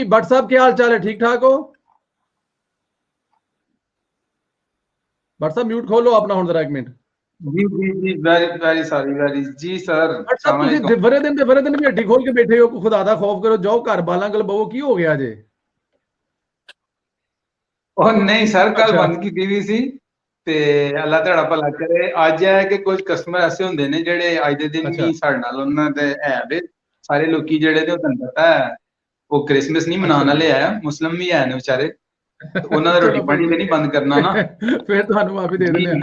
भट्ट साहब क्या हाल चाल है, ठीक ठाक हो? भट्ट साहब म्यूट खोलो अपना हुण जरा एक मिनट। जी जी जी वेरी वेरी सॉरी वेरी जी सर। भट्ट साहब तुसीं बरे दिन भी हड्डी खोल के बैठे हो, खुदा दा खौफ करो, जाओ घर बालां गल बवो, की हो गया जे? ਉਹ ਨਹੀਂ ਸਰ ਕੱਲ ਅੱਛਾ ਬੰਦ ਕੀਤੀ ਵੀ ਸੀ ਤੇ ਅੱਲਾ ਤੁਹਾਡਾ ਭਲਾ ਕਰੇ। ਅੱਜ ਹੈ ਕਿ ਕੁਝ ਕਸਟਮਰ ਐਸੇ ਹੁੰਦੇ ਨੇ ਜਿਹੜੇ ਅੱਜ ਦੇ ਦਿਨ ਅੱਛਾ ਵੀ ਸਾਡੇ ਨਾਲ ਉਹਨਾਂ ਦੇ ਹੈ ਵੇ। ਸਾਰੇ ਲੋਕੀ ਜਿਹੜੇ ਨੇ ਉਹ ਤੁਹਾਨੂੰ ਪਤਾ ਹੈ ਉਹ ਕ੍ਰਿਸਮਸ ਨਹੀਂ ਮਨਾਉਣ ਅੱਛਾ ਵਾਲੇ ਆ, ਮੁਸਲਮ ਵੀ ਹੈ ਨੇ ਵਿਚਾਰੇ, ਉਹਨਾਂ ਦਾ ਰੋਟੀ ਚਲੋ ਫਿਰ ਪਾਣੀ ਤੇ ਨਹੀਂ ਠੀਕ ਬੰਦ ਕਰਨਾ ਨਾ। ਹੈ ਫਿਰ ਤੁਹਾਨੂੰ ਮਾਫੀ ਦੇ ਜੀ ਦਿੰਦੇ ਆ।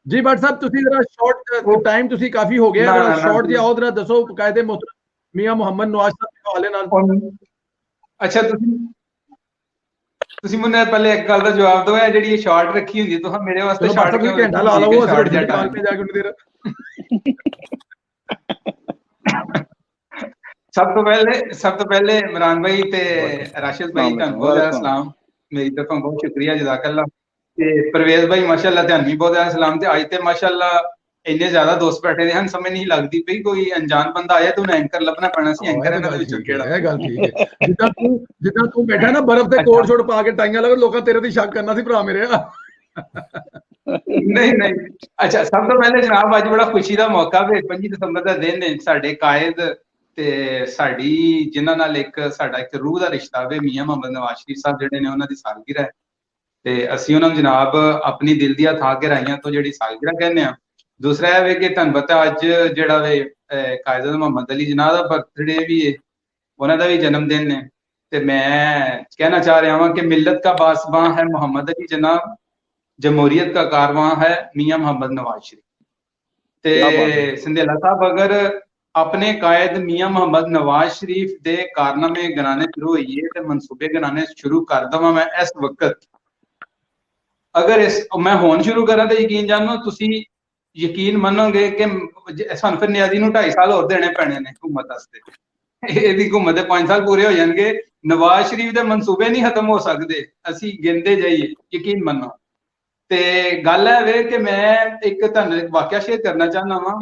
ਜੀ ਭੱਟ ਸਾਹਿਬ ਤੁਸੀਂ ਜਰਾ ਸ਼ਾਰਟ ਉਹ ਟਾਈਮ ਤੁਸੀਂ ਕਾਫੀ ਹੋ ਗਿਆ, ਨਾ ਜਰਾ ਨਾ ਨਾ ਸ਼ਾਰਟ ਜਿਹਾ ਆਓ, ਜਰਾ ਦੱਸੋ ਕਾਇਦੇ ਮੁਹਤਰਮ ਮੀਆਂ ਮੁਹੰਮਦ ਨਵਾਜ਼ ਸਾਹਿਬ ਦੇ ਹਵਾਲੇ ਨਾਲ। ਅੱਛਾ ਤੁਸੀਂ ਮੈਨੂੰ ਪਹਿਲੇ ਇੱਕ ਗੱਲ ਦਾ ਜਵਾਬ ਦਿਓ, ਇਹ ਜਿਹੜੀ ਇਹ ਸ਼ਾਰਟ ਰੱਖੀ ਹੁੰਦੀ ਤੁਸੀਂ ਮੇਰੇ ਵਾਸਤੇ ਚਲੋ ਭੱਟ ਸ਼ਾਰਟ ਸਾਹਿਬ ਕਿਉਂ ਤੁਸੀਂ ਘੰਟਾ ਲਾ ਰੱਖੀ ਲਵੋ, ਹੁੰਦੀ? ਅਸੀਂ ਸ਼ਾਰਟ ਰੋਟੀ ਜਾਂ ਦੀ ਦੁਕਾਨ ਟਾਈਮ पे जाके उन्हें देर। ਸਭ ਤੋਂ ਪਹਿਲੇ ਇਮਰਾਨ ਭਾਈ ਤੇ ਰਾਸ਼ਿਦ ਭਾਈ ਤੁਹਾਨੂੰ ਬਹੁਤ ਜ਼ਿਆਦਾ ਸਲਾਮ, ਮੇਰੀ ਤਰਫੋਂ ਬਹੁਤ ਸ਼ੁਕਰੀਆ, ਜਜ਼ਾਕੱਲਾ। ਤੇ ਪਰਵੇਜ਼ ਭਾਈ ਮਾਸ਼ਾਅੱਲਾ ਤੁਹਾਨੂੰ ਵੀ ਬਹੁਤ ਜ਼ਿਆਦਾ ਸਲਾਮ। ਤੇ ਅੱਜ ਤੇ ਮਾਸ਼ਾਅੱਲਾ ਇੰਨੇ ਜ਼ਿਆਦਾ ਦੋਸਤ ਬੈਠੇ ਦੇ ਹਨ, ਸਮਝ ਨਹੀਂ ਲੱਗਦੀ ਪਈ ਕੋਈ ਅਣਜਾਣ ਬੰਦਾ ਆਇਆ ਤੇ ਉਹਨੂੰ ਐਂਕਰ ਲੱਭਣਾ ਪੈਣਾ ਸੀ। ਐਂਕਰ ਇਹਨਾਂ ਦੇ ਵਿੱਚੋਂ ਕਿਹੜਾ? ਇਹ ਗੱਲ ਠੀਕ ਹੈ। ਜਿੱਦਾਂ ਤੂੰ ਬੈਠਾ ਨਾ ਬਰਫ਼ ਤੇ ਕੋਟ ਛੋੜ ਪਾ ਕੇ ਟਾਈਆਂ ਲਗਾ, ਲੋਕਾਂ ਤੇਰੇ ਤੇ ਸ਼ੱਕ ਕਰਨਾ ਸੀ ਭਰਾ ਮੇਰੇ। ਨਹੀਂ ਅੱਛਾ, ਸਭ ਤੋਂ ਪਹਿਲੇ ਜਨਾਬ ਅੱਜ ਬੜਾ ਖੁਸ਼ੀ ਦਾ ਮੌਕਾ ਵੇ, 25 ਦਸੰਬਰ ਦਾ ਦਿਨ ਹੈ। ਸਾਡੇ ਕਾਇਦ ਤੇ ਸਾਡੀ ਜਿਨ੍ਹਾਂ ਨਾਲ ਸਾਡਾ ਇੱਕ ਰੂਹ ਦਾ ਰਿਸ਼ਤਾ ਵੇ, ਮੀਆਂ ਮੁਹੰਮਦ ਨਵਾਜ਼ ਸ਼ਰੀਫ ਸਾਹਿਬ ਜਿਹੜੇ ਨੇ, ਉਹਨਾਂ ਦੀ ਸਾਲਗਿਰਾ ਹੈ ਤੇ ਅਸੀਂ ਉਹਨਾਂ ਨੂੰ ਜਨਾਬ ਆਪਣੀ ਦਿਲ ਦੀਆਂ ਥਾਂ ਗਹਿਰਾਈਆਂ ਤੋਂ ਜਿਹੜੀ ਸਾਲਗਿਰਾ ਕਹਿੰਦੇ ਆ। ਦੂਸਰਾ ਇਹ ਵੇ ਕਿ ਤੁਹਾਨੂੰ ਪਤਾ ਅੱਜ ਜਿਹੜਾ ਵੇ ਕਾਇਦ ਮੁਹੰਮਦ ਅਲੀ ਜਨਾਬ ਦਾ ਬਰਥਡੇ ਵੀ ਹੈ, ਉਹਨਾਂ ਦਾ ਵੀ ਜਨਮ ਦਿਨ ਹੈ। ਤੇ ਮੈਂ ਕਹਿਣਾ ਚਾਹ ਰਿਹਾ ਹਾਂ ਕਿ ਮਿਲਤ का बासबां है मोहम्मद अली जनाब, जमहूरियत का कारवां है मियां मोहम्मद नवाज शरीफ। ਤੇ ਸੰਧੇਲਾ ਸਾਹਿਬ ਅਗਰ ਆਪਣੇ ਕਾਇਦ ਮੀਆਂ ਮੁਹੰਮਦ ਨਵਾਜ਼ ਸ਼ਰੀਫ ਦੇ ਕਾਰਨਾਮੇ ਗਿਣਾਣੇ ਸ਼ੁਰੂ ਹੋਈਏ ਤੇ ਮਨਸੂਬੇ ਗਿਣਾਣੇ ਸ਼ੁਰੂ ਕਰ ਦਵਾਂ ਮੈਂ ਇਸ ਵਕਤ, ਅਗਰ ਮੈਂ ਹੁਣ ਸ਼ੁਰੂ ਕਰਾਂ ਤੇ ਯਕੀਨ ਜਾਣੋ ਤੁਸੀਂ ਯਕੀਨ ਮੰਨੋਗੇ ਕਿ ਸਾਨੂੰ ਫਿਰ ਨਿਆਜ਼ੀ ਨੂੰ 2.5 ਸਾਲ ਹੋਰ ਦੇਣੇ ਪੈਣੇ ਨੇ ਹਕੂਮਤ ਵਾਸਤੇ। ਇਹਦੀ ਹਕੂਮਤ ਦੇ 5 ਸਾਲ ਪੂਰੇ ਹੋ ਜਾਣਗੇ, ਨਵਾਜ਼ ਸ਼ਰੀਫ ਦੇ ਮਨਸੂਬੇ ਨਹੀਂ ਖਤਮ ਹੋ ਸਕਦੇ, ਅਸੀਂ ਗਿਣਦੇ ਜਾਈਏ, ਯਕੀਨ ਮੰਨੋ। ਤੇ ਗੱਲ ਹੈ ਵੇ ਕਿ ਮੈਂ ਇੱਕ ਤੁਹਾਨੂੰ ਵਾਕਿਆ ਸ਼ੇਅਰ ਕਰਨਾ ਚਾਹੁੰਦਾ ਵਾਂ।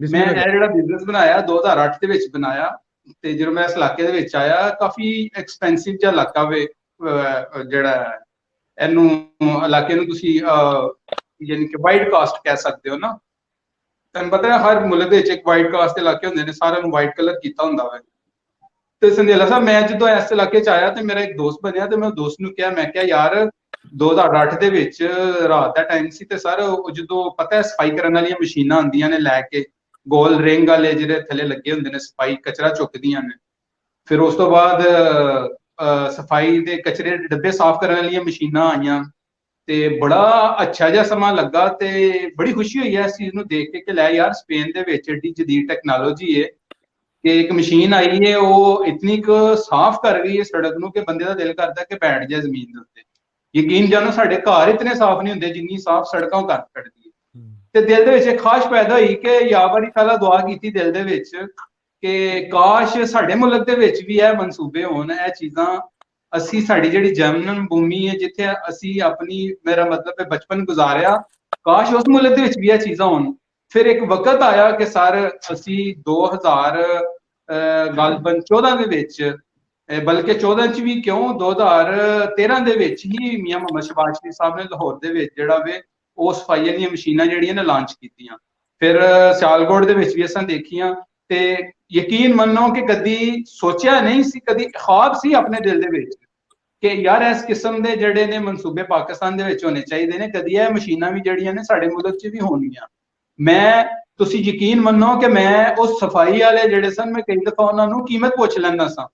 ਮੈਂ ਇਹ ਜਿਹੜਾ ਬਿਜ਼ਨਸ ਬਣਾਇਆ 2008 ਦੇ ਵਿੱਚ ਬਣਾਇਆ, ਤੇ ਜਦੋਂ ਮੈਂ ਇਸ ਇਲਾਕੇ ਦੇ ਵਿੱਚ ਆਇਆ, ਕਾਫੀ ਐਕਸਪੈਂਸਿਵ ਜਿਹਾ ਇਲਾਕਾ ਵੇ, ਜਿਹੜਾ ਇਹਨੂੰ ਇਲਾਕੇ ਨੂੰ ਤੁਸੀਂ ਯਾਨੀ ਕਿ ਵਾਈਟ ਕਾਸਟ ਕਹਿ ਸਕਦੇ ਹੋ ਨਾ। ਤੁਹਾਨੂੰ ਪਤਾ ਹੈ ਹਰ ਮੁਲਕ ਦੇ ਵਿੱਚ ਇੱਕ ਵਾਈਟ ਕਾਸਟ ਦੇ ਇਲਾਕੇ ਹੁੰਦੇ ਨੇ, ਸਾਰਿਆਂ ਨੂੰ ਵਾਈਟ ਕਲਰ ਕੀਤਾ ਹੁੰਦਾ ਵਾ। ਤੇ ਸੰਧੇਲਾ ਸਾਹਿਬ ਮੈਂ ਜਦੋਂ ਇਸ ਇਲਾਕੇ 'ਚ ਆਇਆ ਤੇ ਮੇਰਾ ਇੱਕ ਦੋਸਤ ਬਣਿਆ, ਤੇ ਮੈਂ ਦੋਸਤ ਨੂੰ ਕਿਹਾ, ਮੈਂ ਕਿਹਾ ਯਾਰ 2008 ਦੇ ਵਿੱਚ ਰਾਤ ਦਾ ਟਾਈਮ ਸੀ ਤੇ ਸਰ ਜਦੋਂ ਪਤਾ ਹੈ ਸਫਾਈ ਕਰਨ ਵਾਲੀਆਂ ਮਸ਼ੀਨਾਂ ਆਉਂਦੀਆਂ ਨੇ ਲੈ ਕੇ, ਗੋਲ ਰਿੰਗ ਵਾਲੇ ਜਿਹੜੇ ਥੱਲੇ ਲੱਗੇ ਹੁੰਦੇ ਨੇ, ਸਫਾਈ ਕਚਰਾ ਚੁੱਕਦੀਆਂ ਨੇ। ਫਿਰ ਉਸ ਤੋਂ ਬਾਅਦ ਸਫਾਈ ਦੇ ਕਚਰੇ ਦੇ ਡੱਬੇ ਸਾਫ਼ ਕਰਨ ਵਾਲੀਆਂ ਮਸ਼ੀਨਾਂ ਆਈਆਂ ਤੇ ਬੜਾ ਅੱਛਾ ਜਿਹਾ ਸਮਾਂ ਲੱਗਾ ਤੇ ਬੜੀ ਖੁਸ਼ੀ ਹੋਈ ਹੈ ਇਸ ਚੀਜ਼ ਨੂੰ ਦੇਖ ਕੇ ਕਿ ਲੈ ਯਾਰ ਸਪੇਨ ਦੇ ਵਿੱਚ ਏਡੀ ਜਦੀਦ ਟੈਕਨੋਲੋਜੀ ਹੈ ਕਿ ਇੱਕ ਮਸ਼ੀਨ ਆਈ ਹੈ, ਉਹ ਇਤਨੀ ਕੁ ਸਾਫ਼ ਕਰ ਗਈ ਹੈ ਸੜਕ ਨੂੰ ਕਿ ਬੰਦੇ ਦਾ ਦਿਲ ਕਰਦਾ ਕਿ ਬੈਠ ਜਾਏ ਜ਼ਮੀਨ ਦੇ ਉੱਤੇ। ਯਕੀਨ ਜਾਣੋ ਸਾਡੇ ਘਰ ਇਤਨੇ ਸਾਫ਼ ਨਹੀਂ ਹੁੰਦੇ ਜਿੰਨੀ ਸਾਫ਼ ਸੜਕਾਂ ਕਰ ਕੱਢਦੀ ਹੈ। ਤੇ ਦਿਲ ਦੇ ਵਿੱਚ ਇੱਕ ਖਾਸ਼ ਪੈਦਾ ਹੋਈ ਕਿ ਯਾ ਵਾਰੀ ਤਾਲਾ ਦੁਆ ਕੀਤੀ ਦਿਲ ਦੇ ਵਿੱਚ ਕਿ ਕਾਸ਼ ਸਾਡੇ ਮੁਲਕ ਦੇ ਵਿੱਚ ਵੀ ਇਹ ਮਨਸੂਬੇ ਹੋਣ, ਇਹ ਚੀਜ਼ਾਂ ਅਸੀਂ ਸਾਡੀ ਜਿਹੜੀ ਜਨਮ ਭੂਮੀ ਹੈ ਜਿੱਥੇ ਅਸੀਂ ਆਪਣੀ, ਮੇਰਾ ਮਤਲਬ ਹੈ ਬਚਪਨ ਗੁਜ਼ਾਰਿਆ, ਕਾਸ਼ ਉਸ ਮੁਲਕ ਦੇ ਵਿੱਚ ਵੀ ਇਹ ਚੀਜ਼ਾਂ ਹੋਣ। ਫਿਰ ਇੱਕ ਵਕਤ ਆਇਆ ਕਿ ਸਰ ਅਸੀਂ 2014 ਦੇ ਵਿੱਚ, ਬਲਕਿ 14 ਚ ਵੀ ਕਿਉਂ, 2013 ਦੇ ਵਿੱਚ ਹੀ ਮੀਆਂ ਮੁਹੰਮਦ ਸ਼ਹਿਬਾਜ਼ ਸ਼ਰੀਫ ਸਾਹਿਬ ਨੇ ਲਾਹੌਰ ਦੇ ਵਿੱਚ ਜਿਹੜਾ ਵੇ ਉਹ ਸਫਾਈ ਦੀਆਂ ਮਸ਼ੀਨਾਂ ਜਿਹੜੀਆਂ ਨੇ ਲਾਂਚ ਕੀਤੀਆਂ। ਫਿਰ ਸਿਆਲਕੋਟ ਦੇ ਵਿੱਚ ਵੀ ਅਸਾਂ ਦੇਖੀਆਂ ਤੇ ਯਕੀਨ ਮੰਨੋ ਕਿ ਕਦੀ ਸੋਚਿਆ ਨਹੀਂ ਸੀ, ਕਦੀ ख्वाब ਸੀ ਆਪਣੇ ਦਿਲ ਦੇ ਵਿੱਚ ਕਿ ਯਾਰ ਇਸ ਕਿਸਮ ਦੇ ਜਿਹੜੇ ਨੇ ਮਨਸੂਬੇ ਪਾਕਿਸਤਾਨ ਦੇ ਵਿੱਚ ਹੋਣੇ ਚਾਹੀਦੇ ਨੇ, ਕਦੀ ਇਹ ਮਸ਼ੀਨਾਂ ਵੀ ਜਿਹੜੀਆਂ ਨੇ ਸਾਡੇ ਮੁਲਕ 'ਚ ਵੀ ਹੋਣਗੀਆਂ। ਤੁਸੀਂ ਯਕੀਨ ਮੰਨੋ ਕਿ ਮੈਂ ਉਸ ਸਫਾਈ ਵਾਲੇ ਜਿਹੜੇ ਸਨ, ਮੈਂ ਕਈ ਦਫਾ ਉਹਨਾਂ ਨੂੰ ਕੀਮਤ ਪੁੱਛ ਲੈਂਦਾ ਸਾਂ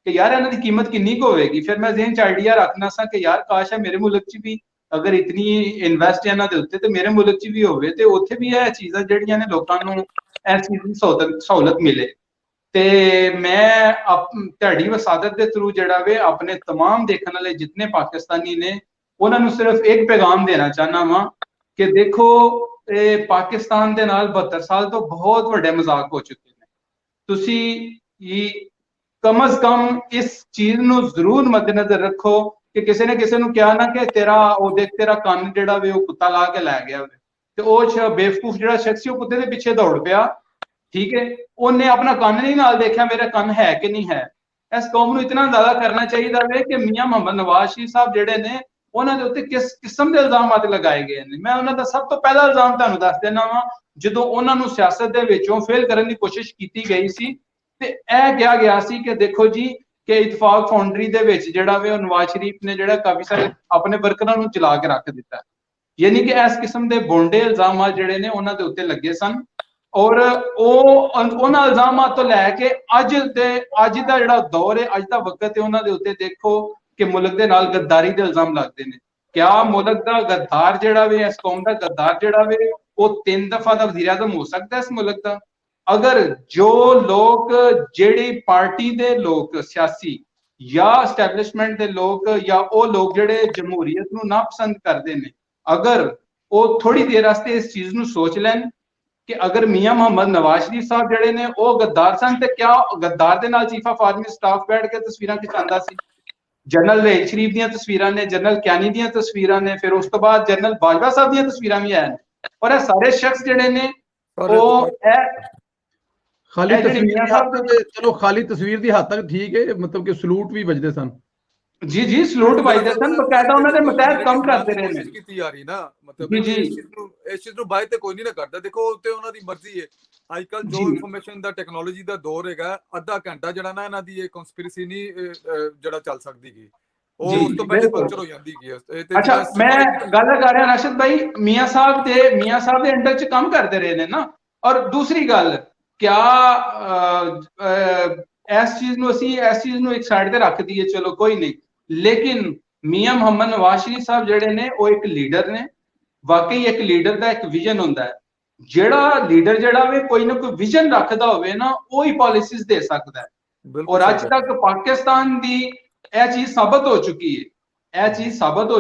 ਕਿ ਯਾਰ ਇਹਨਾਂ ਦੀ ਕੀਮਤ ਕਿੰਨੀ ਕੁ ਹੋਵੇਗੀ। ਫਿਰ ਮੈਂ ਜ਼ਿਹਨ 'ਚ ਆਈਡੀਆ ਰੱਖਣਾ ਸਾਂ ਕਿ ਯਾਰ ਕਾਸ਼ ਹੈ ਮੇਰੇ ਮੁਲਕ 'ਚ ਵੀ ਅਗਰ ਇਤਨੀ ਇਨਵੈਸਟ ਇਹਨਾਂ ਦੇ ਉੱਤੇ ਤੇ ਮੇਰੇ ਮੁਲਕ 'ਚ ਵੀ ਹੋਵੇ ਤੇ ਉੱਥੇ ਵੀ ਇਹ ਚੀਜ਼ਾਂ ਜਿਹੜੀਆਂ ਨੇ ਲੋਕਾਂ ਨੂੰ ਇਸ ਚੀਜ਼ ਦੀ ਸਹੂਲਤ ਮਿਲੇ। ਤੇ ਮੈਂ ਤੁਹਾਡੀ ਵਸਾਦਤ ਦੇ ਥਰੂ ਜਿਹੜਾ ਵੇ ਆਪਣੇ तमाम ਦੇਖਣ ਵਾਲੇ ਜਿੰਨੇ ਪਾਕਿਸਤਾਨੀ ਨੇ ਉਹਨਾਂ ਨੂੰ ਸਿਰਫ ਇੱਕ ਪੈਗਾਮ ਦੇਣਾ ਚਾਹਨਾ ਵਾਂ ਕਿ ਦੇਖੋ ਇਹ ਪਾਕਿਸਤਾਨ ਦੇ ਨਾਲ 72 ਸਾਲ ਤੋਂ ਬਹੁਤ ਵੱਡੇ ਮਜ਼ਾਕ ਹੋ ਚੁੱਕੇ ਨੇ। ਤੁਸੀਂ ਕਮ ਅਜ਼ ਕਮ ਇਸ ਚੀਜ਼ ਨੂੰ ਜ਼ਰੂਰ ਮੱਦੇਨਜ਼ਰ ਰੱਖੋ ਕਿ ਕਿਸੇ ਨੇ ਕਿਸੇ ਨੂੰ ਕਿਹਾ ਨਾ ਕਿ ਤੇਰਾ ਕੰਨ ਜਿਹੜਾ ਵੇ ਉਹ ਕੁੱਤਾ ਲਾ ਕੇ ਲੈ ਗਿਆ ਵੇ, ਤੇ ਉਹ ਬੇਵਕੂਫ ਜਿਹੜਾ ਸ਼ਖਸ ਸੀ ਉਹ ਕੁੱਤੇ ਦੇ ਪਿੱਛੇ ਦੌੜ ਪਿਆ, ਠੀਕ ਹੈ। ਉਹਨੇ ਆਪਣਾ ਕੰਨ ਨਹੀਂ ਨਾਲ ਦੇਖਿਆ ਮੇਰਾ ਕੰਨ ਹੈ ਕਿ ਨਹੀਂ ਹੈ। ਇਸ ਕੌਮ ਨੂੰ ਇਤਨਾ ਜ਼ਿਆਦਾ ਕਰਨਾ ਚਾਹੀਦਾ ਵੇ ਕਿ ਮੀਆਂ ਮੁਹੰਮਦ ਨਵਾਜ਼ ਸ਼ਰੀਫ ਸਾਹਿਬ ਜਿਹੜੇ ਨੇ ਉਹਨਾਂ ਦੇ ਉੱਤੇ ਕਿਸ ਕਿਸਮ ਦੇ ਇਲਜ਼ਾਮਾਤ ਲਗਾਏ ਗਏ ਨੇ। ਮੈਂ ਉਹਨਾਂ ਦਾ ਸਭ ਤੋਂ ਪਹਿਲਾ ਇਲਜ਼ਾਮ ਤੁਹਾਨੂੰ ਦੱਸ ਦੇਣਾ ਵਾਂ, ਜਦੋਂ ਉਹਨਾਂ ਨੂੰ ਸਿਆਸਤ ਦੇ ਵਿੱਚੋਂ ਫੇਲ ਕਰਨ ਦੀ ਕੋਸ਼ਿਸ਼ ਕੀਤੀ ਗਈ ਸੀ ਤੇ ਇਹ ਕਿਹਾ ਗਿਆ ਸੀ ਕਿ ਦੇਖੋ ਜੀ ਕਿ ਇਤਫਾਕ ਫਾਊਂਡਰੀ ਦੇ ਵਿੱਚ ਜਿਹੜਾ ਵੇ ਉਹ ਨਵਾਜ਼ ਸ਼ਰੀਫ ਨੇ ਜਿਹੜਾ ਕਾਫੀ ਸਾਰੇ ਆਪਣੇ ਵਰਕਰਾਂ ਨੂੰ ਚਲਾ ਕੇ ਰੱਖ ਦਿੱਤਾ, ਯਾਨੀ ਕਿ ਇਸ ਕਿਸਮ ਦੇ ਬੋਂਡੇ ਇਲਜ਼ਾਮਾਤ ਜਿਹੜੇ ਨੇ ਉਹਨਾਂ ਦੇ ਉੱਤੇ ਲੱਗੇ ਸਨ। ਔਰ ਉਹ ਉਹਨਾਂ ਇਲਜ਼ਾਮਾਂ ਤੋਂ ਲੈ ਕੇ ਅੱਜ ਦਾ ਜਿਹੜਾ ਦੌਰ ਹੈ, ਅੱਜ ਦਾ ਵਕਤ ਹੈ, ਉਹਨਾਂ ਦੇ ਉੱਤੇ ਦੇਖੋ ਕਿ ਮੁਲਕ ਦੇ ਨਾਲ ਗੱਦਾਰੀ ਦੇ ਇਲਜ਼ਾਮ ਲੱਗਦੇ ਨੇ। ਕਿਆ ਮੁਲਕ ਦਾ ਗੱਦਾਰ ਜਿਹੜਾ ਵੇ, ਇਸ ਕੌਮ ਦਾ ਗੱਦਾਰ ਜਿਹੜਾ ਵੇ, ਉਹ 3 ਦਫਾ ਦਾ ਵਜ਼ੀਰ ਆਜ਼ਮ ਹੋ ਸਕਦਾ ਇਸ ਮੁਲਕ ਦਾ? ਅਗਰ ਜੋ ਲੋਕ, ਜਿਹੜੀ ਪਾਰਟੀ ਦੇ ਲੋਕ, ਸਿਆਸੀ ਜਾਂ ਐਸਟੈਬਲਿਸ਼ਮੈਂਟ ਦੇ ਲੋਕ ਜਾਂ ਉਹ ਲੋਕ ਜਿਹੜੇ ਜਮਹੂਰੀਅਤ ਨੂੰ ਨਾਪਸੰਦ ਕਰਦੇ ਨੇ, ਅਗਰ ਉਹ ਥੋੜੀ ਦੇਰ ਵਾਸਤੇ ਇਸ ਚੀਜ਼ ਨੂੰ ਸੋਚ ਲੈਣ ਕਿ ਅਗਰ ਮੀਆਂ ਮੁਹੰਮਦ ਨਵਾਜ਼ ਸ਼ਰੀਫ ਸਾਹਿਬ ਜਿਹੜੇ ਨੇ ਉਹ ਗੱਦਾਰ ਸਨ ਤੇ ਕਿਆ ਗੱਦਾਰ ਦੇ ਨਾਲ ਚੀਫ ਆਫ ਆਰਮੀ ਸਟਾਫ ਬੈਠ ਕੇ ਤਸਵੀਰਾਂ ਖਿਚਾਉਂਦਾ ਸੀ? ਜਨਰਲ ਰਹੀਲ ਸ਼ਰੀਫ ਦੀਆਂ ਤਸਵੀਰਾਂ ਨੇ, ਜਨਰਲ ਕਿਆਨੀ ਦੀਆਂ ਤਸਵੀਰਾਂ ਨੇ, ਫਿਰ ਉਸ ਤੋਂ ਬਾਅਦ ਜਨਰਲ ਬਾਜਵਾ ਸਾਹਿਬ ਦੀਆਂ ਤਸਵੀਰਾਂ ਵੀ ਆਈਆਂ। ਔਰ ਇਹ ਸਾਰੇ ਸ਼ਖਸ ਜਿਹੜੇ ਨੇ ਉਹ ਖਾਲੀ ਤਸਵੀਰ ਦੀ ਹੱਦ ਤੱਕ, ਚਲੋ ਖਾਲੀ ਤਸਵੀਰ ਦੀ ਹੱਦ ਤੱਕ ਠੀਕ ਹੈ, ਮਤਲਬ ਕਿ ਸਲੂਟ ਵੀ ਵੱਜਦੇ ਸਨ। ਜੀ ਜੀ, ਸਲੂਟ ਵੱਜਦੇ ਸਨ, ਬਕਾਇਦਾ ਉਹਨਾਂ ਦੇ ਮਤਹਿਤ ਕੰਮ ਕਰਦੇ ਰਹੇ ਨੇ। ਕੀਤੀ ਜਾ ਰਹੀ ਨਾ, ਮਤਲਬ ਇਸ ਚੀਜ਼ ਨੂੰ ਬਾਅਦ ਤੇ ਕੋਈ ਨਹੀਂ ਨਾ ਕਰਦਾ। ਦੇਖੋ ਤੇ ਉਹਨਾਂ ਦੀ ਮਰਜ਼ੀ ਹੈ। ਅੱਜ ਕੱਲ ਜੋ ਇਨਫੋਰਮੇਸ਼ਨ ਦਾ ਟੈਕਨੋਲੋਜੀ ਦਾ ਦੌਰ ਹੈਗਾ, ਅੱਧਾ ਘੰਟਾ ਜਿਹੜਾ ਨਾ ਇਹਨਾਂ ਦੀ ਇਹ ਕਨਸਪੀਰੇਸੀ ਨਹੀਂ ਜਿਹੜਾ ਚੱਲ ਸਕਦੀ ਗੀ, ਉਹ ਉਸ ਤੋਂ ਪਹਿਲੇ ਪੰਚਰ ਹੋ ਜਾਂਦੀ ਗੀ। ਅੱਛਾ, ਮੈਂ ਗੱਲ ਕਰ ਰਿਹਾ ਰਾਸ਼ਦ ਭਾਈ, ਮੀਆਂ ਸਾਹਿਬ ਦੇ ਅੰਡਰ ਚ ਕੰਮ ਕਰਦੇ ਰਹੇ ਨੇ ਨਾ। ਔਰ ਦੂਸਰੀ ਗੱਲ, ਕਿਆ ਇਸ ਚੀਜ਼ ਨੂੰ ਇੱਕ ਸਾਈਡ ਤੇ ਰੱਖ ਦਈਏ, ਚਲੋ ਕੋਈ ਨਹੀਂ, ਲੇਕਿਨ ਮੀਆਂ ਮੁਹੰਮਦ ਨਵਾਜ਼ ਸ਼ਰੀਫ ਸਾਹਿਬ ਜਿਹੜੇ ਨੇ ਉਹ ਇੱਕ ਲੀਡਰ ਨੇ। ਵਾਕਈ ਇੱਕ ਲੀਡਰ ਦਾ ਇੱਕ ਵਿਜ਼ਨ ਹੁੰਦਾ ਹੈ। ਜਿਹੜਾ ਲੀਡਰ ਜਿਹੜਾ ਵੇ ਕੋਈ ਨਾ ਕੋਈ ਵਿਜ਼ਨ ਰੱਖਦਾ ਹੋਵੇ ਨਾ, ਉਹ ਹੀ ਪਾਲਿਸੀਜ਼ ਦੇ ਸਕਦਾ ਹੈ। ਔਰ ਅੱਜ ਤੱਕ ਪਾਕਿਸਤਾਨ ਦੀ ਇਹ ਚੀਜ਼ ਸਾਬਤ ਹੋ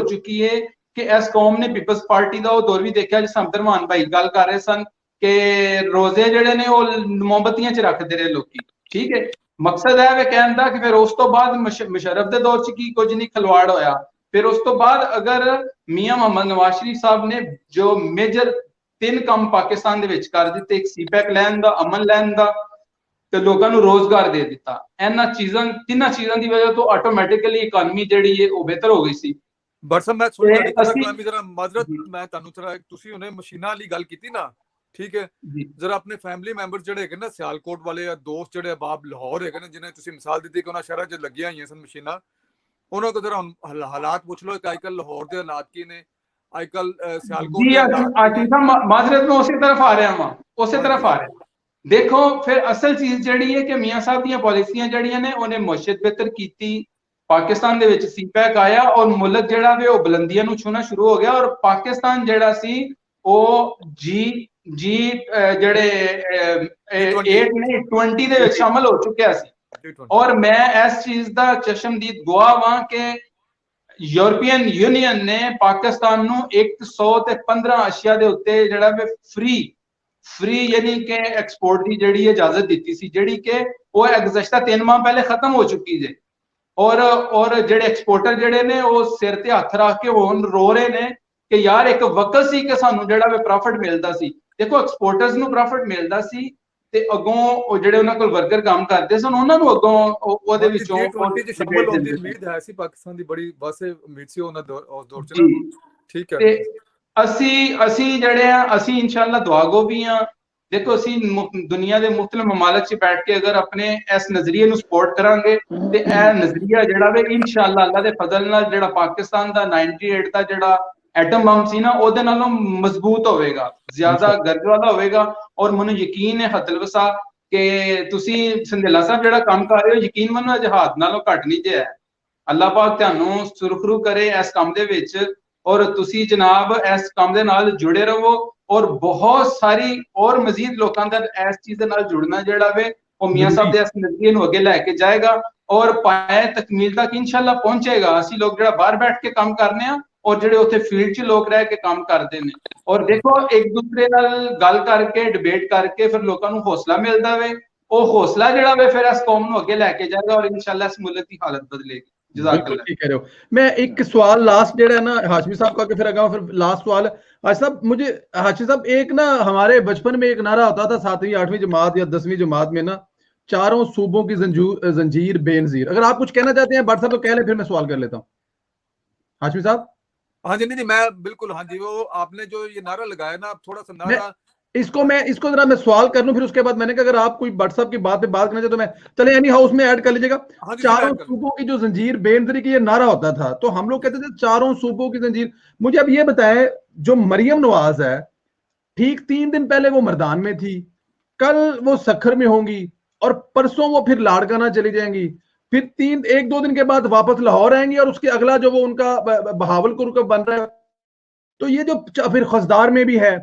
ਚੁੱਕੀ ਹੈ ਕਿ ਇਸ ਕੌਮ ਨੇ ਪੀਪਲਸ ਪਾਰਟੀ ਦਾ ਉਹ ਦੌਰ ਵੀ ਦੇਖਿਆ ਜਿਸ ਅਬਦੁਰਰਹਿਮਾਨ ਭਾਈ ਗੱਲ ਕਰ ਰਹੇ ਸਨ ਕਿ ਰੋਜ਼ੇ ਜਿਹੜੇ ਨੇ ਉਹ ਮੋਮਬੱਤੀਆਂ 'ਚ ਰੱਖਦੇ ਰਹੇ ਲੋਕੀ, ਠੀਕ ਹੈ। ਮਕਸਦ ਹੈ ਵੇ ਕਹਿਣ ਦਾ ਕਿ ਫਿਰ ਉਸ ਤੋਂ ਬਾਅਦ ਮੁਸ਼ਰਫ ਦੇ ਦੌਰ 'ਚ ਕੀ ਕੁਝ ਨਹੀਂ ਖਲਵਾੜ ਹੋਇਆ। ਫਿਰ ਉਸ ਤੋਂ ਬਾਅਦ ਅਗਰ ਮੀਆਂ ਮੁਹੰਮਦ ਨਵਾਜ਼ ਸ਼ਰੀਫ ਸਾਹਿਬ ਨੇ ਜੋ ਮੇਜਰ 3 ਕੰਮ ਪਾਕਿਸਤਾਨ ਦੇ ਵਿੱਚ ਕਰ ਦਿੱਤੇ, ਇੱਕ ਸੀਪੈਕ ਲੈਣ ਦਾ, ਅਮਨ ਲੈਣ ਦਾ ਤੇ ਲੋਕਾਂ ਨੂੰ ਰੋਜ਼ਗਾਰ ਦੇ ਦਿੱਤਾ, ਤਿੰਨਾਂ ਚੀਜ਼ਾਂ ਦੀ ਵਜ੍ਹਾ ਤੋਂ ਆਟੋਮੈਟਿਕਲੀ ਇਕਨੋਮੀ ਜਿਹੜੀ ਹੈ ਉਹ ਬਿਹਤਰ ਹੋ ਗਈ ਸੀ। ਬਰਸਮ ਮੈਂ ਮਾਜ਼ਰਤ, ਮੈਂ ਤੁਹਾਨੂੰ ਤੁਸੀਂ ਉਹਨੇ ਮਸ਼ੀਨਾਂ ਵਾਲੀ ਗੱਲ ਕੀਤੀ ਨਾ, ਠੀਕ ਹੈ। ਜਰਾ ਆਪਣੇ ਫੈਮਿਲੀ ਮੈਂਬਰ ਜਿਹੜੇ ਹੈਗੇ ਨਾ, ਸਿਆਲਕੋਟ ਵਾਲੇ ਜਾਂ ਦੋਸਤ ਜਿਹੜੇ ਬਾਬ ਲਾਹੌਰ ਹੈਗੇ ਨੇ, ਜਿਹਨੇ ਤੁਸੀਂ ਮਿਸਾਲ ਦਿੱਤੀ ਕਿ ਉਹਨਾਂ ਸ਼ਹਿਰਾਂ 'ਚ ਲੱਗੀਆਂ ਹੋਈਆਂ ਸਨ ਮਸ਼ੀਨਾਂ, ਉਹਨਾਂ ਕੋਲ ਜਰਾ ਹਾਲਾਤ ਪੁੱਛ ਲਓ ਕਿ ਅੱਜ ਕੱਲ੍ਹ ਲਾਹੌਰ ਦੇ ਹਾਲਾਤ ਕੀ ਨੇ, ਅੱਜ ਕੱਲ੍ਹ ਸਿਆਲਕੋਟ ਮਾਜ਼ਰਤ ਮੈਂ ਉਸੇ ਤਰਫ ਆ ਰਿਹਾ। ਦੇਖੋ ਫਿਰ ਅਸਲ ਚੀਜ਼ ਜਿਹੜੀ ਹੈ ਕਿ ਮੀਆਂ ਸਾਹਿਬ ਦੀਆਂ ਪਾਲਿਸੀਆਂ ਜਿਹੜੀਆਂ ਨੇ ਉਹਨੇ ਮੁਸ਼ਤ ਬਿਹਤਰ ਕੀਤੀ। ਪਾਕਿਸਤਾਨ ਦੇ ਵਿੱਚ ਸੀਪੈਕ ਆਇਆ ਔਰ ਮੁਲਕ ਜਿਹੜਾ ਵੀ ਉਹ ਬੁਲੰਦੀਆਂ ਨੂੰ ਛੂਣਾ ਸ਼ੁਰੂ ਹੋ ਗਿਆ, ਔਰ ਪਾਕਿਸਤਾਨ ਜਿਹੜਾ ਸੀ ਉਹ ਜਿਹੜੇ 20 ਦੇ ਵਿੱਚ ਸ਼ਾਮਲ ਹੋ ਚੁੱਕਿਆ ਸੀ। ਔਰ ਮੈਂ ਇਸ ਚੀਜ਼ ਦਾ ਚਸ਼ਮਦੀਦ ਗਵਾਹ ਵਾਂ ਕਿ ਯੂਰਪੀਅਨ ਯੂਨੀਅਨ ਨੇ ਪਾਕਿਸਤਾਨ ਨੂੰ 115 ਅਸ਼ੀਆ ਦੇ ਉੱਤੇ ਜਿਹੜਾ ਵੀ ਫ੍ਰੀ ਯਾਨੀ ਕਿ ਐਕਸਪੋਰਟ ਦੀ ਜਿਹੜੀ ਇਜਾਜ਼ਤ ਦਿੱਤੀ ਸੀ, ਜਿਹੜੀ ਕਿ ਉਹ ਗੁਜ਼ਸ਼ਤਾ 3 ਮਾਹ ਪਹਿਲੇ ਖਤਮ ਹੋ ਚੁੱਕੀ ਜੇ। ਔਰ ਜਿਹੜੇ ਐਕਸਪੋਰਟਰ ਜਿਹੜੇ ਨੇ ਉਹ ਸਿਰ ਤੇ ਹੱਥ ਰੱਖ ਕੇ ਹੁਣ ਰੋ ਰਹੇ ਨੇ ਕਿ ਯਾਰ ਇੱਕ ਵਕਤ ਸੀ ਕਿ ਸਾਨੂੰ ਜਿਹੜਾ ਵੀ ਪ੍ਰੋਫਿਟ ਮਿਲਦਾ ਸੀ। ਦੇਖੋ ਐਕਸਪੋਰਟਰਸ ਨੂੰ ਪ੍ਰੋਫਿਟ ਮਿਲਦਾ ਸੀ ਤੇ ਅੱਗੋਂ ਉਹ ਜਿਹੜੇ ਉਹਨਾਂ ਕੋਲ ਵਰਕਰ ਕੰਮ ਕਰਦੇ ਸਨ ਉਹਨਾਂ ਨੂੰ ਅੱਗੋਂ ਉਹਦੇ ਵਿੱਚੋਂ ਸ਼ਾਮਲ ਹੋਣ ਦੀ ਉਮੀਦ ਹੈ ਸੀ। ਪਾਕਿਸਤਾਨ ਦੀ ਬੜੀ ਵਾਸੇ ਉਮੀਦ ਸੀ ਉਹਨਾਂ ਉਸ ਦੌਰ 'ਚ, ਠੀਕ ਹੈ। ਤੇ ਅਸੀਂ ਜਿਹੜੇ ਆ, ਅਸੀਂ ਇਨਸ਼ਾਅੱਲਾ ਦੁਆਗੋ ਵੀ ਆ। ਦੇਖੋ ਅਸੀਂ ਦੁਨੀਆ ਦੇ ਮੁਖਤਲਿਫ ਮਮਾਲਕ 'ਚ ਬੈਠ ਕੇ ਅਗਰ ਆਪਣੇ ਇਸ ਨਜ਼ਰੀਏ ਨੂੰ ਸਪੋਰਟ ਕਰਾਂਗੇ ਤੇ ਇਹ ਨਜ਼ਰੀਆ ਜਿਹੜਾ ਵੇ ਇਨਸ਼ਾਅੱਲਾ ਅੱਲਾ ਦੇ ਫਜ਼ਲ ਨਾਲ ਜਿਹੜਾ ਪਾਕਿਸਤਾਨ ਦਾ 98 ਦਾ ਜਿਹੜਾ ਐਟਮ ਬੰਬ ਸੀ ਨਾ ਉਹਦੇ ਨਾਲੋਂ ਮਜ਼ਬੂਤ ਹੋਵੇਗਾ, ਜ਼ਿਆਦਾ ਗਰਜ ਵਾਲਾ ਹੋਵੇਗਾ। ਔਰ ਮੈਨੂੰ ਯਕੀਨ ਹੈ ਹਤਲਵਸਾ ਕਿ ਤੁਸੀਂ ਸੰਧੇਲਾ ਸਾਹਿਬ ਜਿਹੜਾ ਕੰਮ ਕਰ ਰਹੇ ਹੋ, ਯਕੀਨ ਮੰਨੋ ਜਹਾਦ ਨਾਲੋਂ ਘੱਟ ਨਹੀਂ ਜੇ ਹੈ। ਅੱਲਾਹ ਪਾਕ ਤੁਹਾਨੂੰ ਸੁਰਖਰੂ ਕਰੇ ਇਸ ਕੰਮ ਦੇ ਵਿੱਚ, ਔਰ ਤੁਸੀਂ ਜਨਾਬ ਇਸ ਕੰਮ ਦੇ ਨਾਲ ਜੁੜੇ ਰਹੋ। ਔਰ ਬਹੁਤ ਸਾਰੀ ਔਰ ਮਜ਼ੀਦ ਲੋਕਾਂ ਦਾ ਇਸ ਚੀਜ਼ ਦੇ ਨਾਲ ਜੁੜਨਾ ਜਿਹੜਾ ਵੇ ਉਹ ਮੀਆਂ ਸਾਹਿਬ ਦੇ ਇਸ ਨਜ਼ਰੀਏ ਨੂੰ ਅੱਗੇ ਲੈ ਕੇ ਜਾਏਗਾ ਔਰ ਪਾਏ ਤਕਮੀਲ ਤੱਕ ਇਨਸ਼ਾਅੱਲਾ ਪਹੁੰਚੇਗਾ। ਅਸੀਂ ਲੋਕ ਜਿਹੜਾ ਬਾਹਰ ਬੈਠ ਕੇ ਕੰਮ ਕਰਨੇ ਆ ਔਰ ਜਿਹੜੇ ਉੱਥੇ ਫੀਲਡ 'ਚ ਲੋਕ ਰਹਿ ਕੇ ਕੰਮ ਕਰਦੇ ਨੇ, ਔਰ ਦੇਖੋ ਇੱਕ ਦੂਸਰੇ ਨਾਲ ਗੱਲ ਕਰਕੇ ਡਿਬੇਟ ਕਰਕੇ ਫਿਰ ਲੋਕਾਂ ਨੂੰ ਹੌਸਲਾ ਮਿਲਦਾ ਵੇ। ਉਹ ਹੌਸਲਾ ਜਿਹੜਾ ਵੇ ਫਿਰ ਇਸ ਕੌਮ ਨੂੰ ਅੱਗੇ ਲੈ ਕੇ ਜਾਏਗਾ ਔਰ ਇਨਸ਼ਾਅੱਲਾ ਇਸ ਮੁਲਕ ਦੀ ਹਾਲਤ ਬਦਲੇਗੀ। जज़ाकल्लाह, ठीक कह रहे हो। मैं एक सवाल लास्ट जेड़ा है ना हाशमी साहब का, फिर अगर फिर लास्ट सवाल हाशमी साहब, मुझे हाशमी साहब एक ना हमारे बचपन में एक नारा होता था 7वीं 8वीं जमात या 10वीं जमात में ना, चारों सूबों की जंजीर बेनजीर। अगर आप कुछ कहना चाहते हैं बट साहब तो कह ले, फिर मैं सवाल कर लेता हूँ। हाशमी साहब। हाँ जी, नहीं मैं बिल्कुल, हाँ जी, वो आपने जो ये नारा लगाया ना, थोड़ा सा नारा इसको जरा मैं सवाल कर लूं, फिर उसके बाद मैंने कहा अगर आप कोई व्हाट्सएप की बात पे बात करना चाहते तो मैं चले एनी हाउस में ऐड कर लीजिएगा। हाँ जी, चारों सूबों की जो जंजीर बेनजीर की ये नारा होता था, तो हम लोग कहते थे चारों सूबों की जंजीर। मुझे अब ये बताएं, जो मरियम नवाज है, ठीक 3 दिन पहले वो मर्दान में थी, कल वो सखर में होंगी, और परसों वो फिर लाड़काना चली जाएंगी, फिर 1-2 दिन के बाद वापस लाहौर आएंगी, और उसके अगला जो वो उनका बहावलपुर का बन रहा है। तो ये जो फिर खसदार में भी है,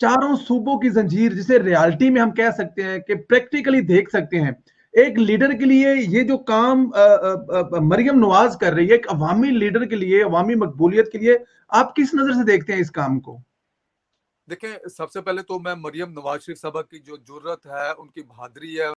चारों सूबों की जंजीर, जिसे रियलिटी में हम कह सकते हैं कि प्रैक्टिकली देख सकते हैं। एक लीडर के लिए ये जो काम मरियम नवाज कर रही है, एक अवामी लीडर के लिए, अवामी मकबूलियत के लिए, आप किस नजर से देखते हैं इस काम को? देखें, सबसे पहले तो मैं मरियम नवाज शरीफ साहबा की जो जुर्रत है, उनकी बहादुरी है,